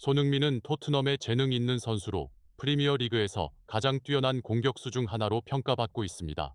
손흥민은 토트넘의 재능 있는 선수로 프리미어 리그에서 가장 뛰어난 공격수 중 하나로 평가받고 있습니다.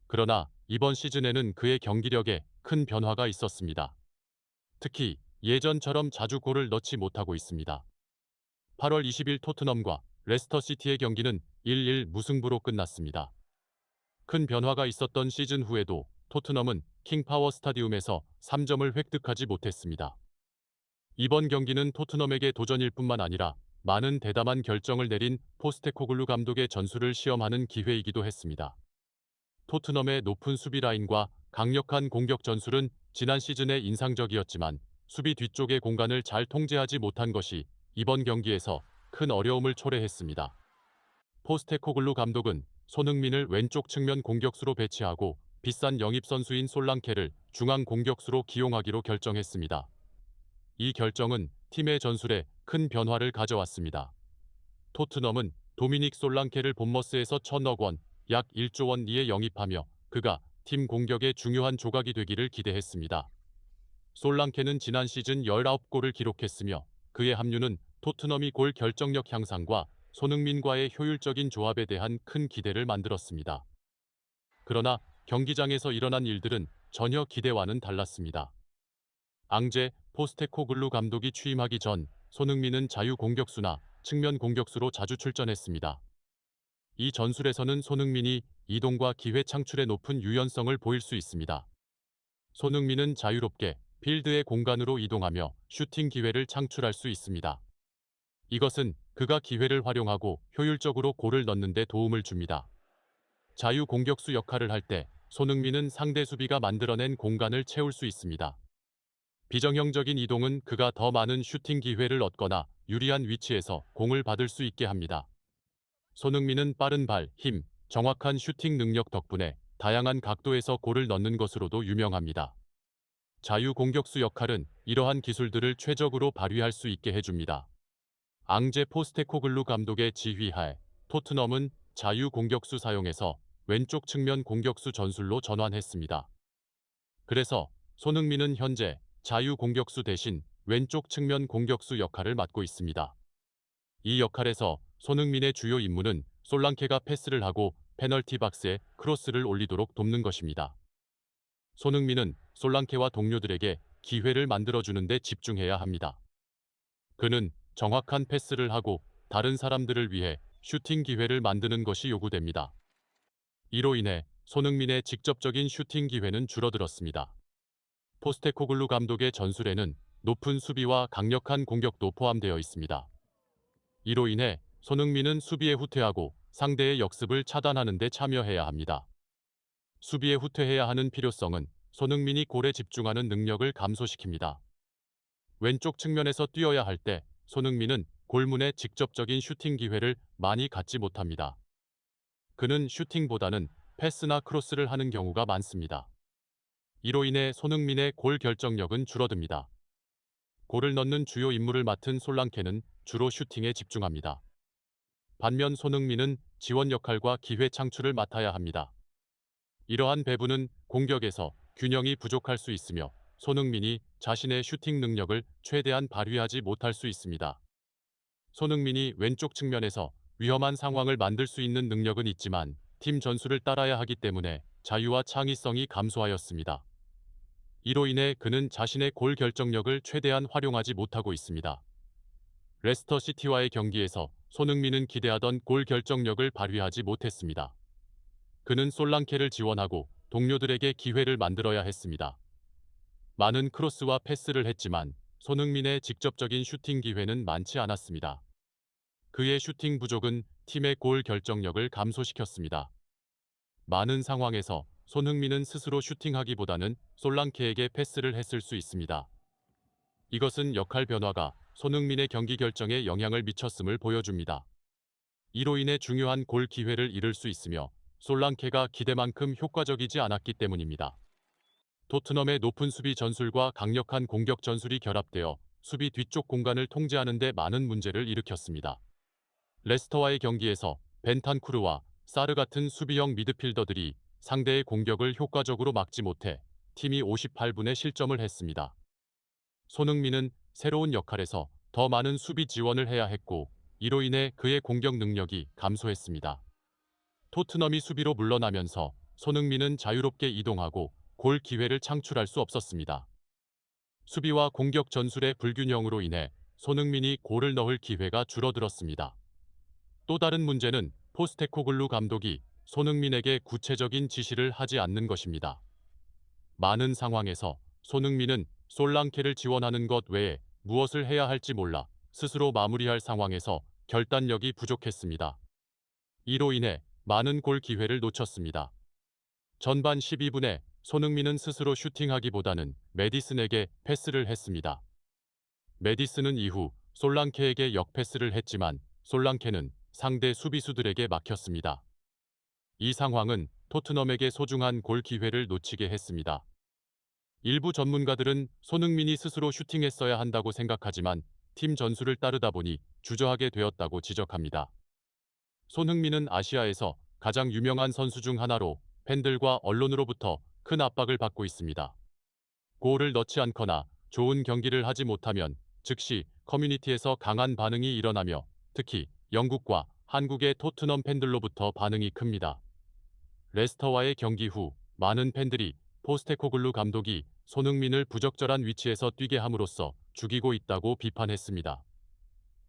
그러나 이번 시즌에는 그의 경기력에 큰 변화가 있었습니다. 특히 예전처럼 자주 골을 넣지 못하고 있습니다. 8월 20일 토트넘과 레스터 시티의 경기는 1-1 무승부로 끝났습니다. 큰 변화가 있었던 시즌 후에도 토트넘은 킹파워 스타디움에서 3점을 획득하지 못했습니다. 이번 경기는 토트넘에게 도전일 뿐만 아니라 많은 대담한 결정을 내린 포스테코글루 감독의 전술을 시험하는 기회이기도 했습니다. 토트넘의 높은 수비 라인과 강력한 공격 전술은 지난 시즌에 인상적이었지만 수비 뒤쪽의 공간을 잘 통제하지 못한 것이 이번 경기에서 큰 어려움을 초래했습니다. 포스테코글루 감독은 손흥민을 왼쪽 측면 공격수로 배치하고 비싼 영입 선수인 솔랑케를 중앙 공격수로 기용하기로 결정했습니다. 이 결정은 팀의 전술에 큰 변화를 가져왔습니다. 토트넘은 도미닉 솔랑케를 본머스에서 1,000억 원, 약 1조 원리에 영입하며 그가 팀 공격의 중요한 조각이 되기를 기대했습니다. 솔랑케는 지난 시즌 19골을 기록했으며 그의 합류는 토트넘이 골 결정력 향상과 손흥민과의 효율적인 조합에 대한 큰 기대를 만들었습니다. 그러나 경기장에서 일어난 일들은 전혀 기대와는 달랐습니다. 앙제 포스테코글루 감독이 취임하기 전 손흥민은 자유 공격수나 측면 공격수로 자주 출전했습니다. 이 전술에서는 손흥민이 이동과 기회 창출에 높은 유연성을 보일 수 있습니다. 손흥민은 자유롭게 필드의 공간으로 이동하며 슈팅 기회를 창출할 수 있습니다. 이것은 그가 기회를 활용하고 효율적으로 골을 넣는 데 도움을 줍니다. 자유 공격수 역할을 할 때 손흥민은 상대 수비가 만들어낸 공간을 채울 수 있습니다. 비정형적인 이동은 그가 더 많은 슈팅 기회를 얻거나 유리한 위치에서 공을 받을 수 있게 합니다. 손흥민은 빠른 발, 힘, 정확한 슈팅 능력 덕분에 다양한 각도에서 골을 넣는 것으로도 유명합니다. 자유 공격수 역할은 이러한 기술들을 최적으로 발휘할 수 있게 해줍니다. 앙제 포스테코글루 감독의 지휘하에 토트넘은 자유 공격수 사용에서 왼쪽 측면 공격수 전술로 전환했습니다. 그래서 손흥민은 현재 자유 공격수 대신 왼쪽 측면 공격수 역할을 맡고 있습니다. 이 역할에서 손흥민의 주요 임무는 솔랑케가 패스를 하고 페널티 박스에 크로스를 올리도록 돕는 것입니다. 손흥민은 솔랑케와 동료들에게 기회를 만들어주는 데 집중해야 합니다. 그는 정확한 패스를 하고 다른 사람들을 위해 슈팅 기회를 만드는 것이 요구됩니다. 이로 인해 손흥민의 직접적인 슈팅 기회는 줄어들었습니다. 포스테코글루 감독의 전술에는 높은 수비와 강력한 공격도 포함되어 있습니다. 이로 인해 손흥민은 수비에 후퇴하고 상대의 역습을 차단하는 데 참여해야 합니다. 수비에 후퇴해야 하는 필요성은 손흥민이 골에 집중하는 능력을 감소시킵니다. 왼쪽 측면에서 뛰어야 할 때 손흥민은 골문에 직접적인 슈팅 기회를 많이 갖지 못합니다. 그는 슈팅보다는 패스나 크로스를 하는 경우가 많습니다. 이로 인해 손흥민의 골 결정력은 줄어듭니다. 골을 넣는 주요 임무를 맡은 솔랑케는 주로 슈팅에 집중합니다. 반면 손흥민은 지원 역할과 기회 창출을 맡아야 합니다. 이러한 배분은 공격에서 균형이 부족할 수 있으며 손흥민이 자신의 슈팅 능력을 최대한 발휘하지 못할 수 있습니다. 손흥민이 왼쪽 측면에서 위험한 상황을 만들 수 있는 능력은 있지만 팀 전술을 따라야 하기 때문에 자유와 창의성이 감소하였습니다. 이로 인해 그는 자신의 골 결정력을 최대한 활용하지 못하고 있습니다. 레스터 시티와의 경기에서 손흥민은 기대하던 골 결정력을 발휘하지 못했습니다. 그는 솔랑케를 지원하고 동료들에게 기회를 만들어야 했습니다. 많은 크로스와 패스를 했지만 손흥민의 직접적인 슈팅 기회는 많지 않았습니다. 그의 슈팅 부족은 팀의 골 결정력을 감소시켰습니다. 많은 상황에서 손흥민은 스스로 슈팅하기보다는 솔랑케에게 패스를 했을 수 있습니다. 이것은 역할 변화가 손흥민의 경기 결정에 영향을 미쳤음을 보여줍니다. 이로 인해 중요한 골 기회를 잃을 수 있으며 솔랑케가 기대만큼 효과적이지 않았기 때문입니다. 토트넘의 높은 수비 전술과 강력한 공격 전술이 결합되어 수비 뒤쪽 공간을 통제하는 데 많은 문제를 일으켰습니다. 레스터와의 경기에서 벤탄쿠르와 사르 같은 수비형 미드필더들이 상대의 공격을 효과적으로 막지 못해 팀이 58분에 실점을 했습니다. 손흥민은 새로운 역할에서 더 많은 수비 지원을 해야 했고 이로 인해 그의 공격 능력이 감소했습니다. 토트넘이 수비로 물러나면서 손흥민은 자유롭게 이동하고 골 기회를 창출할 수 없었습니다. 수비와 공격 전술의 불균형으로 인해 손흥민이 골을 넣을 기회가 줄어들었습니다. 또 다른 문제는 포스테코글루 감독이 손흥민에게 구체적인 지시를 하지 않는 것입니다. 많은 상황에서 손흥민은 솔랑케를 지원하는 것 외에 무엇을 해야 할지 몰라 스스로 마무리할 상황에서 결단력이 부족했습니다. 이로 인해 많은 골 기회를 놓쳤습니다. 전반 12분에 손흥민은 스스로 슈팅하기보다는 메디슨에게 패스를 했습니다. 메디슨은 이후 솔랑케에게 역패스를 했지만 솔랑케는 상대 수비수들에게 막혔습니다. 이 상황은 토트넘에게 소중한 골 기회를 놓치게 했습니다. 일부 전문가들은 손흥민이 스스로 슈팅했어야 한다고 생각하지만 팀 전술을 따르다 보니 주저하게 되었다고 지적합니다. 손흥민은 아시아에서 가장 유명한 선수 중 하나로 팬들과 언론으로부터 큰 압박을 받고 있습니다. 골을 넣지 않거나 좋은 경기를 하지 못하면 즉시 커뮤니티에서 강한 반응이 일어나며 특히 영국과 한국의 토트넘 팬들로부터 반응이 큽니다. 레스터와의 경기 후 많은 팬들이 포스테코글루 감독이 손흥민을 부적절한 위치에서 뛰게 함으로써 죽이고 있다고 비판했습니다.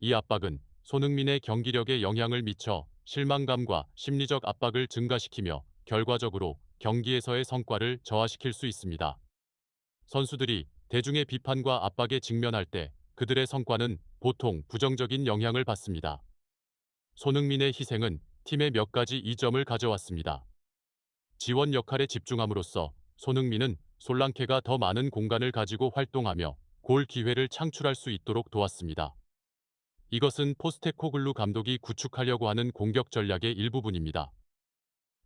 이 압박은 손흥민의 경기력에 영향을 미쳐 실망감과 심리적 압박을 증가시키며 결과적으로 경기에서의 성과를 저하시킬 수 있습니다. 선수들이 대중의 비판과 압박에 직면할 때 그들의 성과는 보통 부정적인 영향을 받습니다. 손흥민의 희생은 팀에 몇 가지 이점을 가져왔습니다. 지원 역할에 집중함으로써 손흥민은 솔랑케가 더 많은 공간을 가지고 활동하며 골 기회를 창출할 수 있도록 도왔습니다. 이것은 포스테코글루 감독이 구축하려고 하는 공격 전략의 일부분입니다.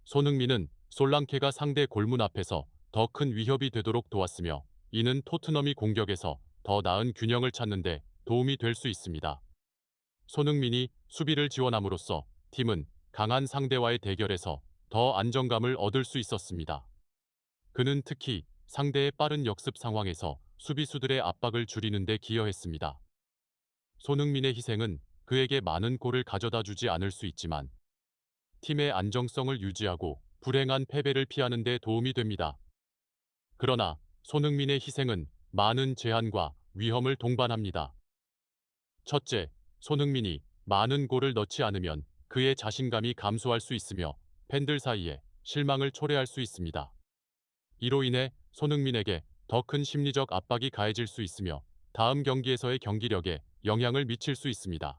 손흥민은 솔랑케가 상대 골문 앞에서 더 큰 위협이 되도록 도왔으며 이는 토트넘이 공격에서 더 나은 균형을 찾는 데 도움이 될 수 있습니다. 손흥민이 수비를 지원함으로써 팀은 강한 상대와의 대결에서 더 안정감을 얻을 수 있었습니다. 그는 특히 상대의 빠른 역습 상황에서 수비수들의 압박을 줄이는 데 기여했습니다. 손흥민의 희생은 그에게 많은 골을 가져다 주지 않을 수 있지만 팀의 안정성을 유지하고 불행한 패배를 피하는 데 도움이 됩니다. 그러나 손흥민의 희생은 많은 제한과 위험을 동반합니다. 첫째, 손흥민이 많은 골을 넣지 않으면 그의 자신감이 감소할 수 있으며 팬들 사이에 실망을 초래할 수 있습니다. 이로 인해 손흥민에게 더 큰 심리적 압박이 가해질 수 있으며 다음 경기에서의 경기력에 영향을 미칠 수 있습니다.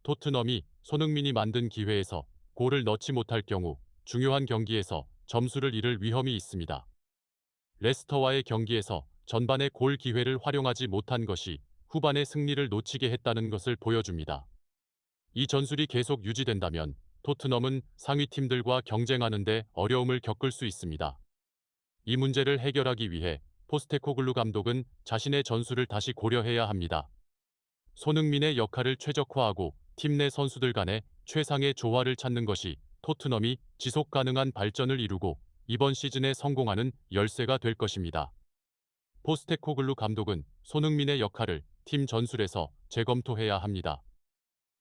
토트넘이 손흥민이 만든 기회에서 골을 넣지 못할 경우 중요한 경기에서 점수를 잃을 위험이 있습니다. 레스터와의 경기에서 전반의 골 기회를 활용하지 못한 것이 후반의 승리를 놓치게 했다는 것을 보여줍니다. 이 전술이 계속 유지된다면 토트넘은 상위 팀들과 경쟁하는 데 어려움을 겪을 수 있습니다. 이 문제를 해결하기 위해 포스테코글루 감독은 자신의 전술을 다시 고려해야 합니다. 손흥민의 역할을 최적화하고 팀 내 선수들 간의 최상의 조화를 찾는 것이 토트넘이 지속 가능한 발전을 이루고 이번 시즌에 성공하는 열쇠가 될 것입니다. 포스테코글루 감독은 손흥민의 역할을 팀 전술에서 재검토해야 합니다.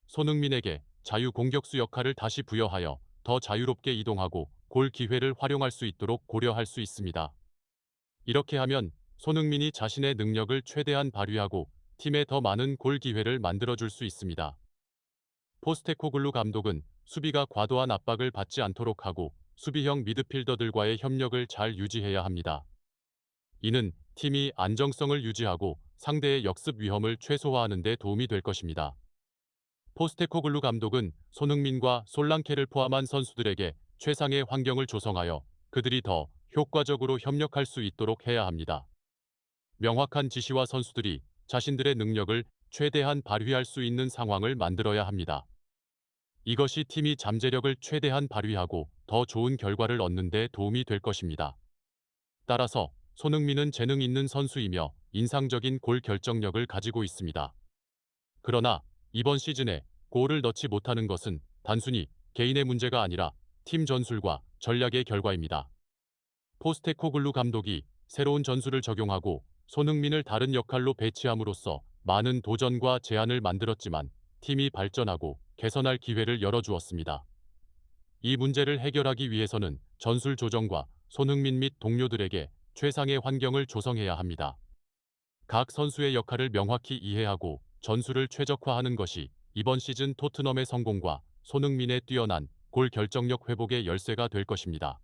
손흥민에게 자유 공격수 역할을 다시 부여하여 더 자유롭게 이동하고 골 기회를 활용할 수 있도록 고려할 수 있습니다. 이렇게 하면 손흥민이 자신의 능력을 최대한 발휘하고 팀에 더 많은 골 기회를 만들어줄 수 있습니다. 포스테코글루 감독은 수비가 과도한 압박을 받지 않도록 하고 수비형 미드필더들과의 협력을 잘 유지해야 합니다. 이는 팀이 안정성을 유지하고 상대의 역습 위험을 최소화하는 데 도움이 될 것입니다. 포스테코글루 감독은 손흥민과 솔랑케를 포함한 선수들에게 최상의 환경을 조성하여 그들이 더 효과적으로 협력할 수 있도록 해야 합니다. 명확한 지시와 선수들이 자신들의 능력을 최대한 발휘할 수 있는 상황을 만들어야 합니다. 이것이 팀이 잠재력을 최대한 발휘하고 더 좋은 결과를 얻는 데 도움이 될 것입니다. 따라서 손흥민은 재능 있는 선수이며 인상적인 골 결정력을 가지고 있습니다. 그러나 이번 시즌에 골을 넣지 못하는 것은 단순히 개인의 문제가 아니라 팀 전술과 전략의 결과입니다. 포스테코글루 감독이 새로운 전술을 적용하고 손흥민을 다른 역할로 배치함으로써 많은 도전과 제안을 만들었지만 팀이 발전하고 개선할 기회를 열어주었습니다. 이 문제를 해결하기 위해서는 전술 조정과 손흥민 및 동료들에게 최상의 환경을 조성해야 합니다. 각 선수의 역할을 명확히 이해하고 전술을 최적화하는 것이 이번 시즌 토트넘의 성공과 손흥민의 뛰어난 골 결정력 회복의 열쇠가 될 것입니다.